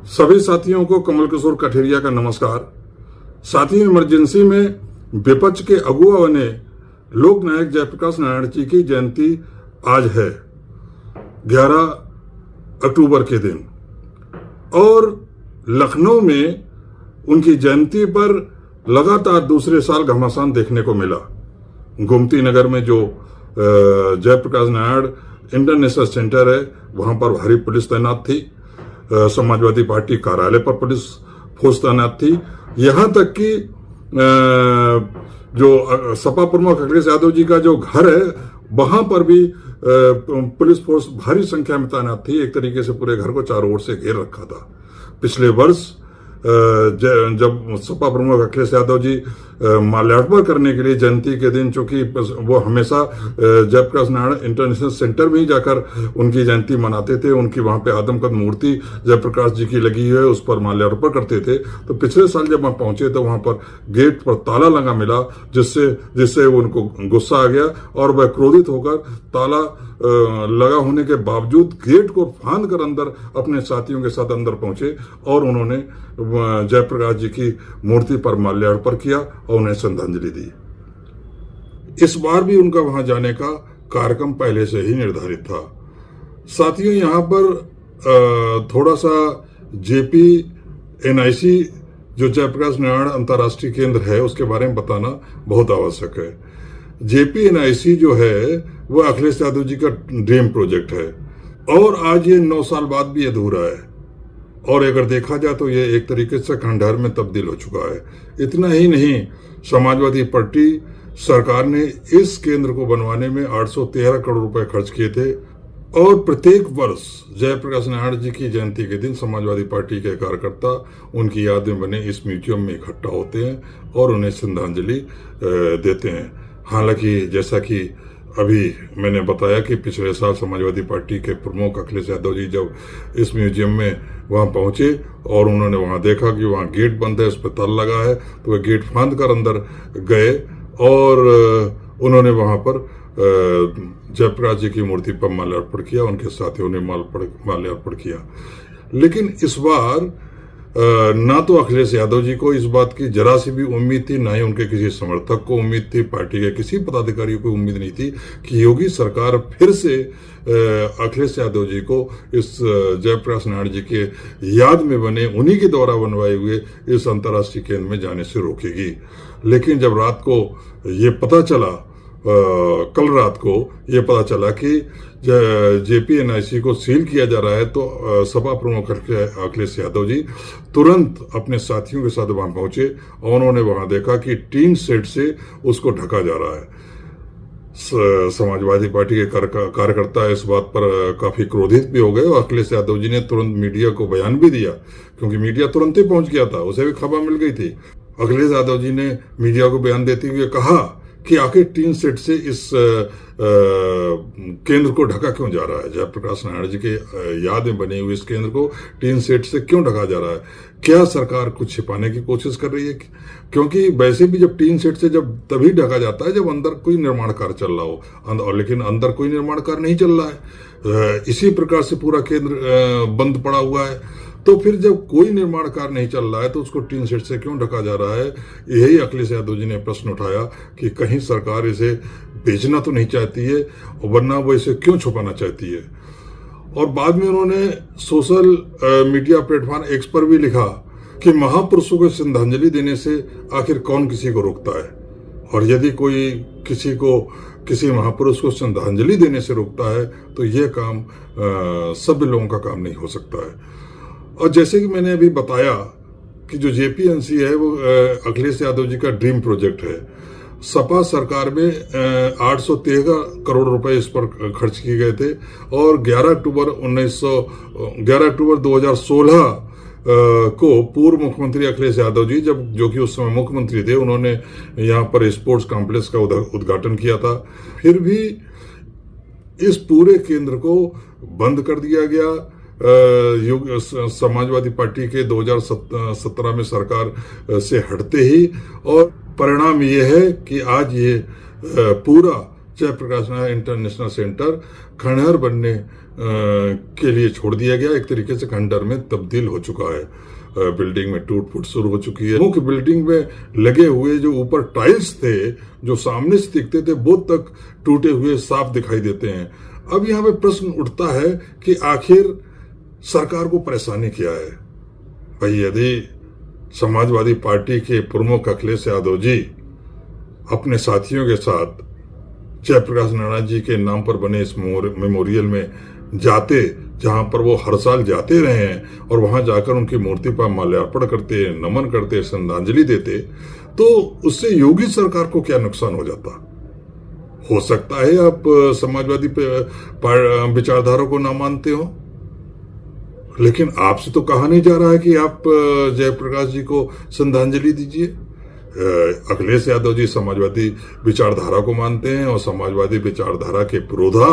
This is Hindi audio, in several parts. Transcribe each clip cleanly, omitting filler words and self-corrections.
सभी साथियों को कमल किशोर कठेरिया का नमस्कार। साथियों, इमरजेंसी में विपक्ष के अगुआ बने लोक नायक जयप्रकाश नारायण जी की जयंती आज है 11 अक्टूबर के दिन, और लखनऊ में उनकी जयंती पर लगातार दूसरे साल घमासान देखने को मिला। गोमती नगर में जो जयप्रकाश नारायण इंटरनेशनल सेंटर है, वहां पर भारी पुलिस तैनात थी। समाजवादी पार्टी कार्यालय पर पुलिस फोर्स तैनात थी। यहां तक कि जो सपा प्रमुख अखिलेश यादव जी का जो घर है, वहां पर भी पुलिस फोर्स भारी संख्या में तैनात थी। एक तरीके से पूरे घर को चारों ओर से घेर रखा था। पिछले वर्ष जब सपा प्रमुख अखिलेश यादव जी माल्यार्पण करने के लिए जयंती के दिन, चूंकि वो हमेशा जयप्रकाश नारायण इंटरनेशनल सेंटर में ही जाकर उनकी जयंती मनाते थे, उनकी वहां पे आदमकद मूर्ति जयप्रकाश जी की लगी हुई है, उस पर माल्यार्पण करते थे। तो पिछले साल जब वहां पहुंचे तो वहां पर गेट पर ताला लगा मिला, जिससे उनको गुस्सा आ गया और वह क्रोधित होकर ताला लगा होने के बावजूद गेट को फांद कर अंदर अपने साथियों के साथ अंदर पहुंचे और उन्होंने जयप्रकाश जी की मूर्ति पर माल्यार्पण किया और उन्हें श्रद्धांजलि दी। इस बार भी उनका वहां जाने का कार्यक्रम पहले से ही निर्धारित था। साथियों, यहां पर थोड़ा सा JPNIC जो जयप्रकाश नारायण अंतर्राष्ट्रीय केंद्र है, उसके बारे में बताना बहुत आवश्यक है। JPNIC जो है वह अखिलेश यादव जी का ड्रीम प्रोजेक्ट है, और आज ये 9 साल बाद भी अधूरा है, और अगर देखा जाए तो ये एक तरीके से खंडहर में तब्दील हो चुका है। इतना ही नहीं, समाजवादी पार्टी सरकार ने इस केंद्र को बनवाने में 813 करोड़ रुपए खर्च किए थे, और प्रत्येक वर्ष जयप्रकाश नारायण जी की जयंती के दिन समाजवादी पार्टी के कार्यकर्ता उनकी याद में बने इस म्यूजियम में इकट्ठा होते हैं और उन्हें श्रद्धांजलि देते हैं। हालांकि जैसा कि अभी मैंने बताया कि पिछले साल समाजवादी पार्टी के प्रमुख अखिलेश यादव जी जब इस म्यूजियम में वहां पहुंचे और उन्होंने वहां देखा कि वहां गेट बंद है, उस पर ताला लगा है, तो वह गेट फांद कर अंदर गए और उन्होंने वहां पर जयप्रकाश जी की मूर्ति पर माल्यार्पण किया। उनके साथियों ने माल्यार्पण किया। लेकिन इस बार ना तो अखिलेश यादव जी को इस बात की जरा सी भी उम्मीद थी, ना ही उनके किसी समर्थक को उम्मीद थी, पार्टी के किसी पदाधिकारी को उम्मीद नहीं थी कि योगी सरकार फिर से अखिलेश यादव जी को इस जयप्रकाश नारायण जी के याद में बने, उन्हीं के द्वारा बनवाए हुए इस अंतर्राष्ट्रीय केंद्र में जाने से रोकेगी। लेकिन जब रात को ये पता चला, कल रात को ये पता चला कि JPNIC को सील किया जा रहा है, तो सपा प्रमुख अखिलेश यादव जी तुरंत अपने साथियों के साथ वहां पहुंचे और उन्होंने वहां देखा कि टीन शेड से उसको ढका जा रहा है। समाजवादी पार्टी के कार्यकर्ता इस बात पर काफी क्रोधित भी हो गए और अखिलेश यादव जी ने तुरंत मीडिया को बयान भी दिया, क्योंकि मीडिया तुरंत ही पहुंच गया था, उसे भी खबर मिल गई थी। अखिलेश यादव जी ने मीडिया को बयान देते हुए कहा कि आखिर टीन सेट से इस केंद्र को ढका क्यों जा रहा है, जयप्रकाश नारायण जी के याद में बने हुए इस केंद्र को टीन सेट से क्यों ढका जा रहा है? क्या सरकार कुछ छिपाने की कोशिश कर रही है? क्योंकि वैसे भी जब टीन सेट से जब तभी ढका जाता है जब अंदर कोई निर्माण कार्य चल रहा हो, लेकिन अंदर कोई निर्माण कार्य नहीं चल रहा है। इसी प्रकार से पूरा केंद्र बंद पड़ा हुआ है। तो फिर जब कोई निर्माण कार्य नहीं चल रहा है तो उसको टीन शेड से क्यों ढका जा रहा है? यही अखिलेश यादव जी ने प्रश्न उठाया कि कहीं सरकार इसे बेचना तो नहीं चाहती है, और वरना वो इसे क्यों छुपाना चाहती है। और बाद में उन्होंने सोशल मीडिया प्लेटफॉर्म X पर भी लिखा कि महापुरुषों को श्रद्धांजलि देने से आखिर कौन किसी को रोकता है, और यदि कोई किसी महापुरुष को श्रद्धांजलि देने से रोकता है तो यह काम सभी लोगों का काम नहीं हो सकता है। और जैसे कि मैंने अभी बताया कि जो JPNC है वो अखिलेश यादव जी का ड्रीम प्रोजेक्ट है। सपा सरकार में 813 करोड़ रुपए इस पर खर्च किए गए थे, और 11 अक्टूबर 2016 को पूर्व मुख्यमंत्री अखिलेश यादव जी जो कि उस समय मुख्यमंत्री थे, उन्होंने यहाँ पर स्पोर्ट्स कॉम्प्लेक्स का उद्घाटन किया था। फिर भी इस पूरे केंद्र को बंद कर दिया गया। समाजवादी पार्टी के 2017 में सरकार से हटते ही, और परिणाम ये है कि आज ये पूरा जयप्रकाश नारायण इंटरनेशनल सेंटर खंडहर बनने के लिए छोड़ दिया गया, एक तरीके से खंडर में तब्दील हो चुका है। बिल्डिंग में टूट फूट शुरू हो चुकी है। मुख्य बिल्डिंग में लगे हुए जो ऊपर टाइल्स थे, जो सामने से दिखते थे, वो तक टूटे हुए साफ दिखाई देते हैं। अब यहाँ पे प्रश्न उठता है कि आखिर सरकार को परेशानी क्या है? भाई, यदि समाजवादी पार्टी के प्रमुख अखिलेश यादव जी अपने साथियों के साथ जयप्रकाश नारायण जी के नाम पर बने इस मेमोरियल में जाते, जहां पर वो हर साल जाते रहे हैं, और वहां जाकर उनकी मूर्ति पर माल्यार्पण करते, नमन करते, श्रद्धांजलि देते, तो उससे योगी सरकार को क्या नुकसान हो जाता? हो सकता है आप समाजवादी विचारधारा को ना मानते हो, लेकिन आपसे तो कहा नहीं जा रहा है कि आप जयप्रकाश जी को श्रद्धांजलि दीजिए। अखिलेश यादव जी समाजवादी विचारधारा को मानते हैं, और समाजवादी विचारधारा के पुरोधा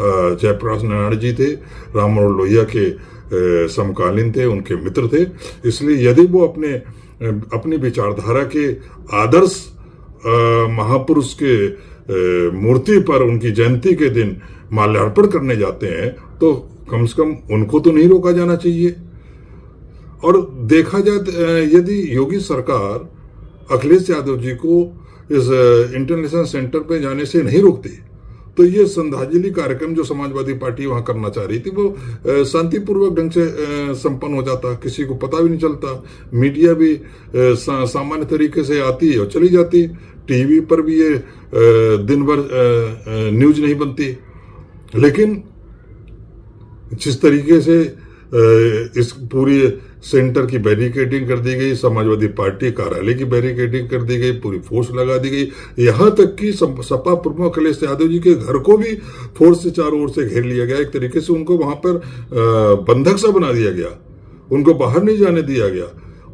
जयप्रकाश नारायण जी थे, राम मनोहर लोहिया के समकालीन थे, उनके मित्र थे। इसलिए यदि वो अपनी विचारधारा के आदर्श महापुरुष के मूर्ति पर उनकी जयंती के दिन माल्यार्पण करने जाते हैं, तो कम से कम उनको तो नहीं रोका जाना चाहिए। और देखा जाए, यदि योगी सरकार अखिलेश यादव जी को इस इंटरनेशनल सेंटर पे जाने से नहीं रोकती, तो ये श्रद्धांजलि कार्यक्रम जो समाजवादी पार्टी वहां करना चाह रही थी, वो शांतिपूर्वक ढंग से संपन्न हो जाता, किसी को पता भी नहीं चलता। मीडिया भी सामान्य तरीके से आती और चली जाती, टीवी पर भी ये दिन भर न्यूज नहीं बनती। लेकिन जिस तरीके से इस पूरी सेंटर की बैरिकेडिंग कर दी गई, समाजवादी पार्टी कार्यालय की बैरिकेडिंग कर दी गई, पूरी फोर्स लगा दी गई, यहां तक कि सपा प्रमुख अखिलेश यादव जी के घर को भी फोर्स से चारों ओर से घेर लिया गया। एक तरीके से उनको वहां पर बंधक सा बना दिया गया, उनको बाहर नहीं जाने दिया गया,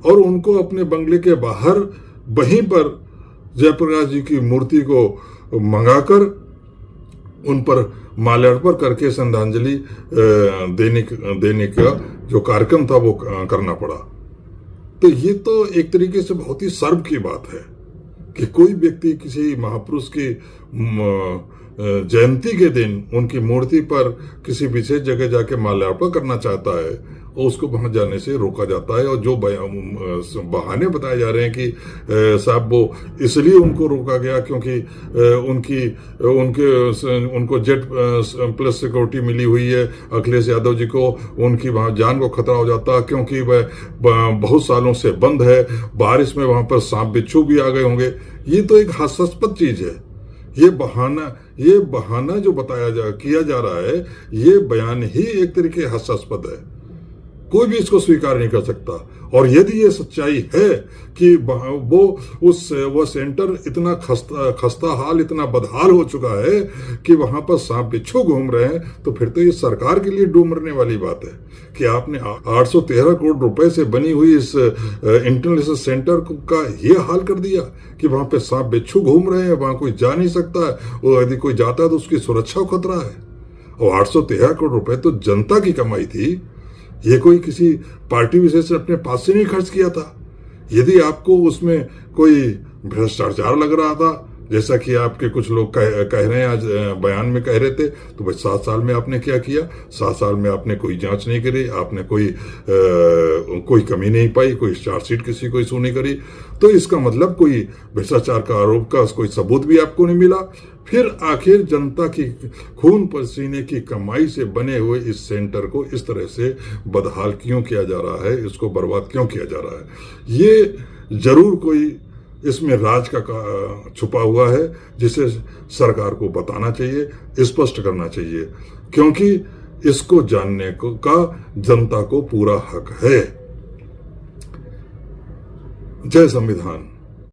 और उनको अपने बंगले के बाहर वहीं पर जयप्रकाश जी की मूर्ति को मंगाकर उन पर माल्यार्पण करके श्रद्धांजलि देने का जो कार्यक्रम था वो करना पड़ा। तो ये तो एक तरीके से बहुत ही शर्म की बात है कि कोई व्यक्ति किसी महापुरुष की जयंती के दिन उनकी मूर्ति पर किसी विशेष जगह जाके माल्यार्पण करना चाहता है, और उसको वहां जाने से रोका जाता है। और जो बहाने बताए जा रहे हैं कि साहब वो इसलिए उनको रोका गया क्योंकि उनको जेट प्लस सिक्योरिटी मिली हुई है, अखिलेश यादव जी को उनकी वहां जान को खतरा हो जाता, क्योंकि वह बहुत सालों से बंद है, बारिश में वहां पर सांप बिच्छू भी आ गए होंगे। ये तो एक हास्यास्पद चीज है। ये बहाना जो किया जा रहा है, ये बयान ही एक तरीके हास्यास्पद है, कोई भी इसको स्वीकार नहीं कर सकता। और यदि ये सच्चाई है कि वो सेंटर इतना खस्ता हाल, इतना बदहाल हो चुका है कि वहां पर सांप बिच्छू घूम रहे हैं, तो फिर तो ये सरकार के लिए डूब मरने वाली बात है कि आपने 813 करोड़ रुपए से बनी हुई इस इंटरनेशनल सेंटर का ये हाल कर दिया कि वहां पे सांप बिच्छू घूम रहे हैं, वहां कोई जा नहीं सकता है, और यदि कोई जाता है तो उसकी सुरक्षा को खतरा है। और 813 करोड़ रुपए तो जनता की कमाई थी, ये कोई किसी पार्टी विशेष ने अपने पास से नहीं खर्च किया था। यदि आपको उसमें कोई भ्रष्टाचार लग रहा था, जैसा कि आपके कुछ लोग कह रहे हैं, आज बयान में कह रहे थे, तो भाई 7 साल में आपने क्या किया? 7 साल में आपने कोई जांच नहीं करी, आपने कोई कमी नहीं पाई, कोई चार्जशीट किसी को इशू नहीं करी, तो इसका मतलब कोई भ्रष्टाचार का आरोप का कोई सबूत भी आपको नहीं मिला। फिर आखिर जनता की खून पसीने की कमाई से बने हुए इस सेंटर को इस तरह से बदहाल क्यों किया जा रहा है, इसको बर्बाद क्यों किया जा रहा है? ये जरूर कोई इसमें राज का छुपा हुआ है, जिसे सरकार को बताना चाहिए, स्पष्ट करना चाहिए, क्योंकि इसको जानने का जनता को पूरा हक है। जय संविधान।